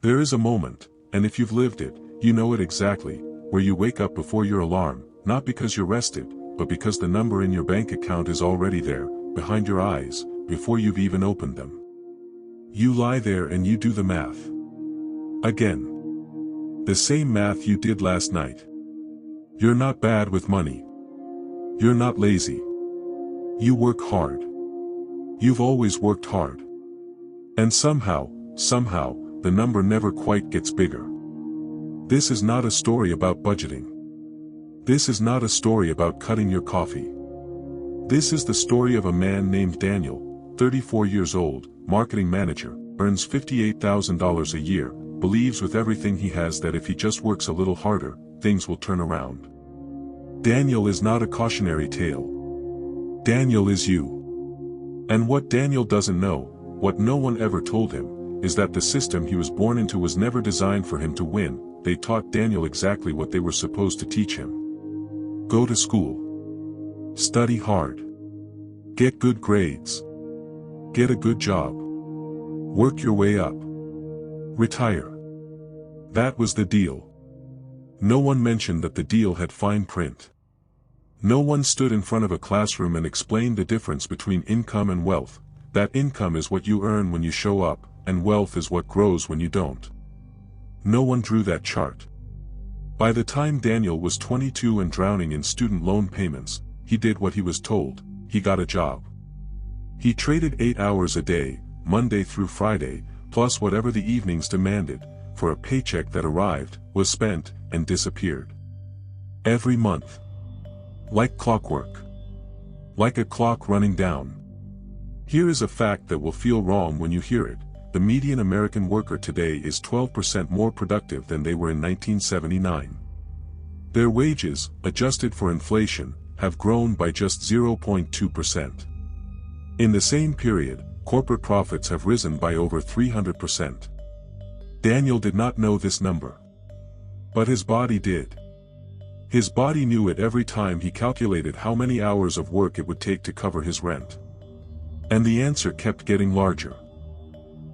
There is a moment, and if you've lived it, you know it exactly, where you wake up before your alarm, not because you're rested, but because the number in your bank account is already there, behind your eyes, before you've even opened them. You lie there and you do the math. Again. The same math you did last night. You're not bad with money. You're not lazy. You work hard. You've always worked hard. And somehow, the number never quite gets bigger. This is not a story about budgeting. This is not a story about cutting your coffee. This is the story of a man named Daniel, 34 years old, marketing manager, earns $58,000 a year, believes with everything he has that if he just works a little harder, things will turn around. Daniel is not a cautionary tale. Daniel is you. And what Daniel doesn't know, what no one ever told him, is that the system he was born into was never designed for him to win. They taught Daniel exactly what they were supposed to teach him. Go to school. Study hard. Get good grades. Get a good job. Work your way up. Retire. That was the deal. No one mentioned that the deal had fine print. No one stood in front of a classroom and explained the difference between income and wealth, that income is what you earn when you show up, and wealth is what grows when you don't. No one drew that chart. By the time Daniel was 22 and drowning in student loan payments, he did what he was told. He got a job. He traded 8 hours a day, Monday through Friday, plus whatever the evenings demanded, for a paycheck that arrived, was spent, and disappeared. Every month. Like clockwork. Like a clock running down. Here is a fact that will feel wrong when you hear it. The median American worker today is 12% more productive than they were in 1979. Their wages, adjusted for inflation, have grown by just 0.2%. In the same period, corporate profits have risen by over 300%. Daniel did not know this number. But his body did. His body knew it every time he calculated how many hours of work it would take to cover his rent. And the answer kept getting larger.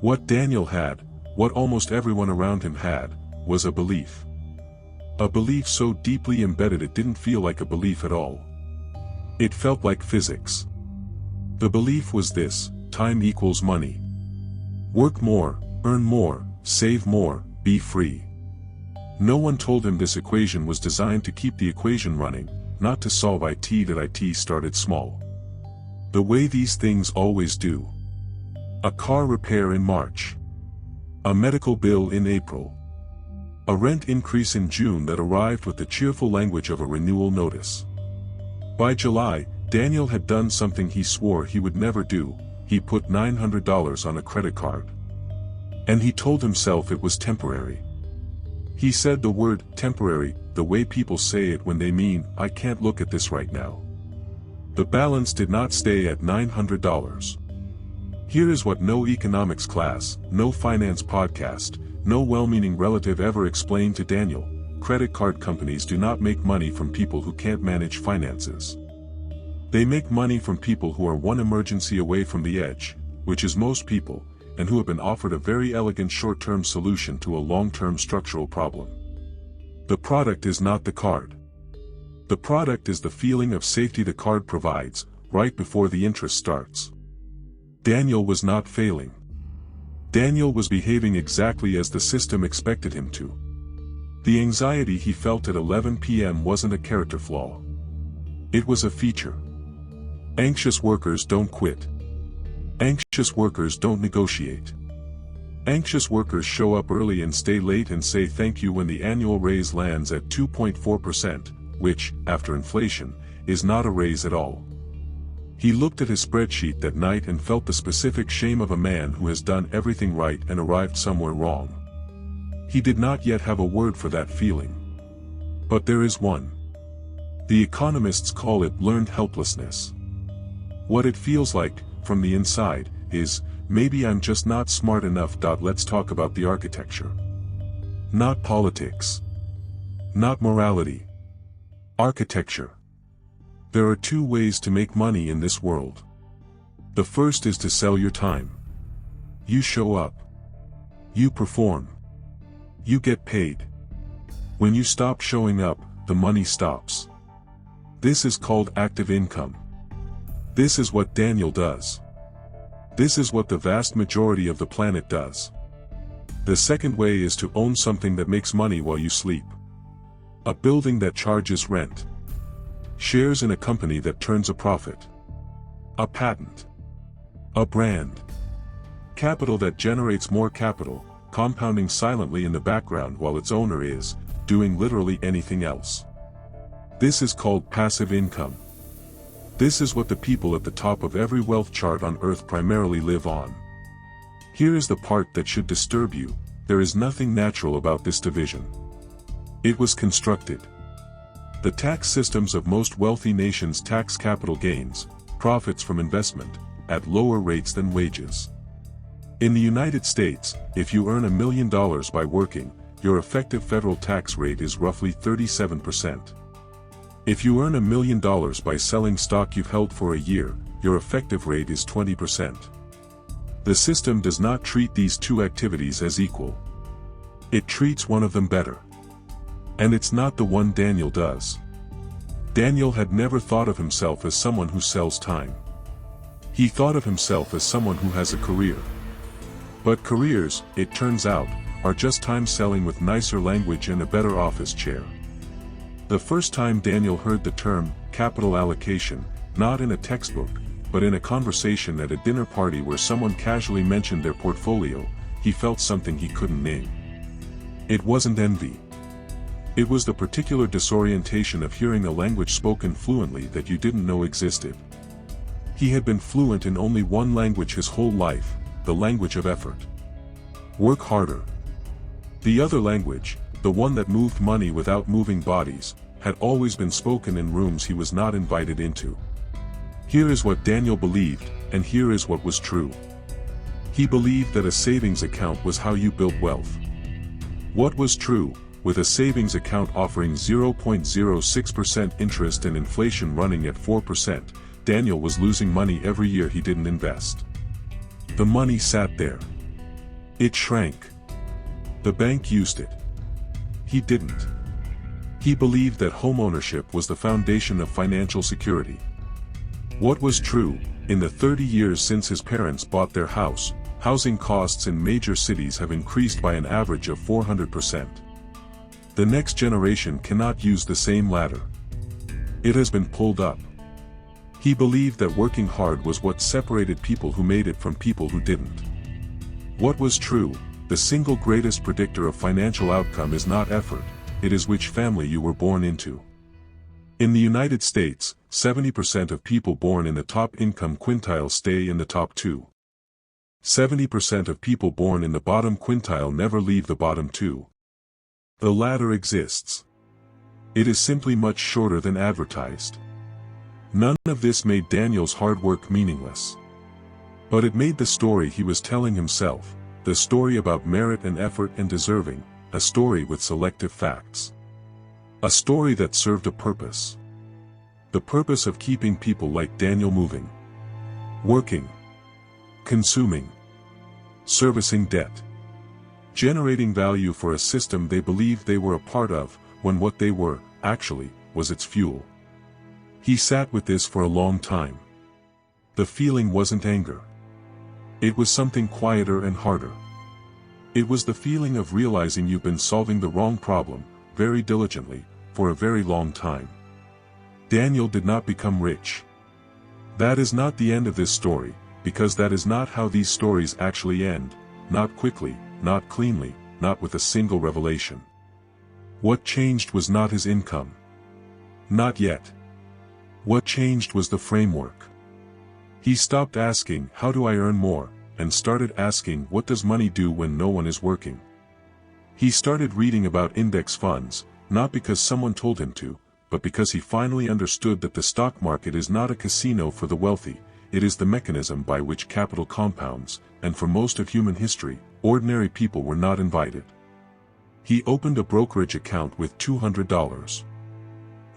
What Daniel had, what almost everyone around him had, was a belief. A belief so deeply embedded it didn't feel like a belief at all. It felt like physics. The belief was this: time equals money. Work more, earn more, save more, be free. No one told him this equation was designed to keep the equation running, not to solve it. That it started small. The way these things always do. A car repair in March. A medical bill in April. A rent increase in June that arrived with the cheerful language of a renewal notice. By July, Daniel had done something he swore he would never do. He put $900 on a credit card. And he told himself it was temporary. He said the word temporary, the way people say it when they mean, I can't look at this right now. The balance did not stay at $900. Here is what no economics class, no finance podcast, no well-meaning relative ever explained to Daniel: credit card companies do not make money from people who can't manage finances. They make money from people who are one emergency away from the edge, which is most people, and who have been offered a very elegant short-term solution to a long-term structural problem. The product is not the card. The product is the feeling of safety the card provides, right before the interest starts. Daniel was not failing. Daniel was behaving exactly as the system expected him to. The anxiety he felt at 11 p.m. wasn't a character flaw. It was a feature. Anxious workers don't quit. Anxious workers don't negotiate. Anxious workers show up early and stay late and say thank you when the annual raise lands at 2.4%, which, after inflation, is not a raise at all. He looked at his spreadsheet that night and felt the specific shame of a man who has done everything right and arrived somewhere wrong. He did not yet have a word for that feeling. But there is one. The economists call it learned helplessness. What it feels like, from the inside, is, maybe I'm just not smart enough. Let's talk about the architecture. Not politics. Not morality. Architecture. There are two ways to make money in this world. The first is to sell your time. You show up. You perform. You get paid. When you stop showing up, the money stops. This is called active income. This is what Daniel does. This is what the vast majority of the planet does. The second way is to own something that makes money while you sleep. A building that charges rent. Shares in a company that turns a profit. A patent. A brand. Capital that generates more capital, compounding silently in the background while its owner is doing literally anything else. This is called passive income. This is what the people at the top of every wealth chart on earth primarily live on. Here is the part that should disturb you: there is nothing natural about this division. It was constructed. The tax systems of most wealthy nations tax capital gains, profits from investment, at lower rates than wages. In the United States, if you earn $1 million by working, your effective federal tax rate is roughly 37%. If you earn $1 million by selling stock you've held for a year, your effective rate is 20%. The system does not treat these two activities as equal. It treats one of them better. And it's not the one Daniel does. Daniel had never thought of himself as someone who sells time. He thought of himself as someone who has a career. But careers, it turns out, are just time selling with nicer language and a better office chair. The first time Daniel heard the term capital allocation, not in a textbook, but in a conversation at a dinner party where someone casually mentioned their portfolio, he felt something he couldn't name. It wasn't envy. It was the particular disorientation of hearing a language spoken fluently that you didn't know existed. He had been fluent in only one language his whole life, the language of effort. Work harder. The other language, the one that moved money without moving bodies, had always been spoken in rooms he was not invited into. Here is what Daniel believed, and here is what was true. He believed that a savings account was how you built wealth. What was true? With a savings account offering 0.06% interest and inflation running at 4%, Daniel was losing money every year he didn't invest. The money sat there. It shrank. The bank used it. He didn't. He believed that homeownership was the foundation of financial security. What was true? In the 30 years since his parents bought their house, housing costs in major cities have increased by an average of 400%. The next generation cannot use the same ladder. It has been pulled up. He believed that working hard was what separated people who made it from people who didn't. What was true? The single greatest predictor of financial outcome is not effort, it is which family you were born into. In the United States, 70% of people born in the top income quintile stay in the top 2. 70% of people born in the bottom quintile never leave the bottom 2. The ladder exists. It is simply much shorter than advertised. None of this made Daniel's hard work meaningless. But it made the story he was telling himself, the story about merit and effort and deserving, a story with selective facts. A story that served a purpose. The purpose of keeping people like Daniel moving. Working. Consuming. Servicing debt. Generating value for a system they believed they were a part of, when what they were, actually, was its fuel. He sat with this for a long time. The feeling wasn't anger. It was something quieter and harder. It was the feeling of realizing you've been solving the wrong problem, very diligently, for a very long time. Daniel did not become rich. That is not the end of this story, because that is not how these stories actually end, not quickly, not cleanly, not with a single revelation. What changed was not his income. Not yet. What changed was the framework. He stopped asking, how do I earn more, and started asking, what does money do when no one is working? He started reading about index funds, not because someone told him to, but because he finally understood that the stock market is not a casino for the wealthy, it is the mechanism by which capital compounds, and for most of human history, ordinary people were not invited. He opened a brokerage account with $200.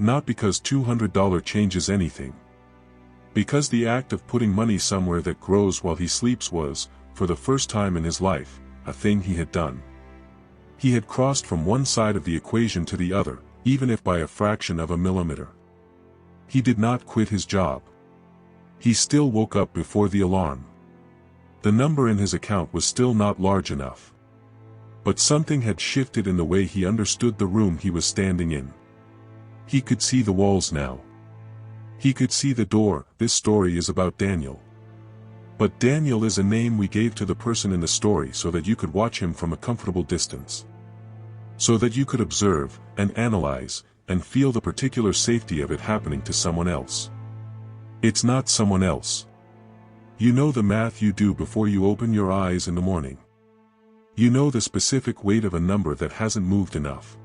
Not because $200 changes anything. Because the act of putting money somewhere that grows while he sleeps was, for the first time in his life, a thing he had done. He had crossed from one side of the equation to the other, even if by a fraction of a millimeter. He did not quit his job. He still woke up before the alarm. The number in his account was still not large enough. But something had shifted in the way he understood the room he was standing in. He could see the walls now. He could see the door. This story is about Daniel. But Daniel is a name we gave to the person in the story so that you could watch him from a comfortable distance. So that you could observe, and analyze, and feel the particular safety of it happening to someone else. It's not someone else. You know the math you do before you open your eyes in the morning. You know the specific weight of a number that hasn't moved enough.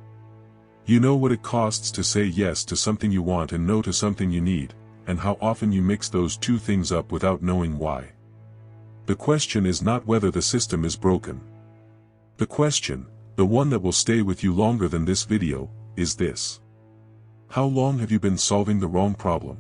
You know what it costs to say yes to something you want and no to something you need, and how often you mix those two things up without knowing why. The question is not whether the system is broken. The question, the one that will stay with you longer than this video, is this. How long have you been solving the wrong problem?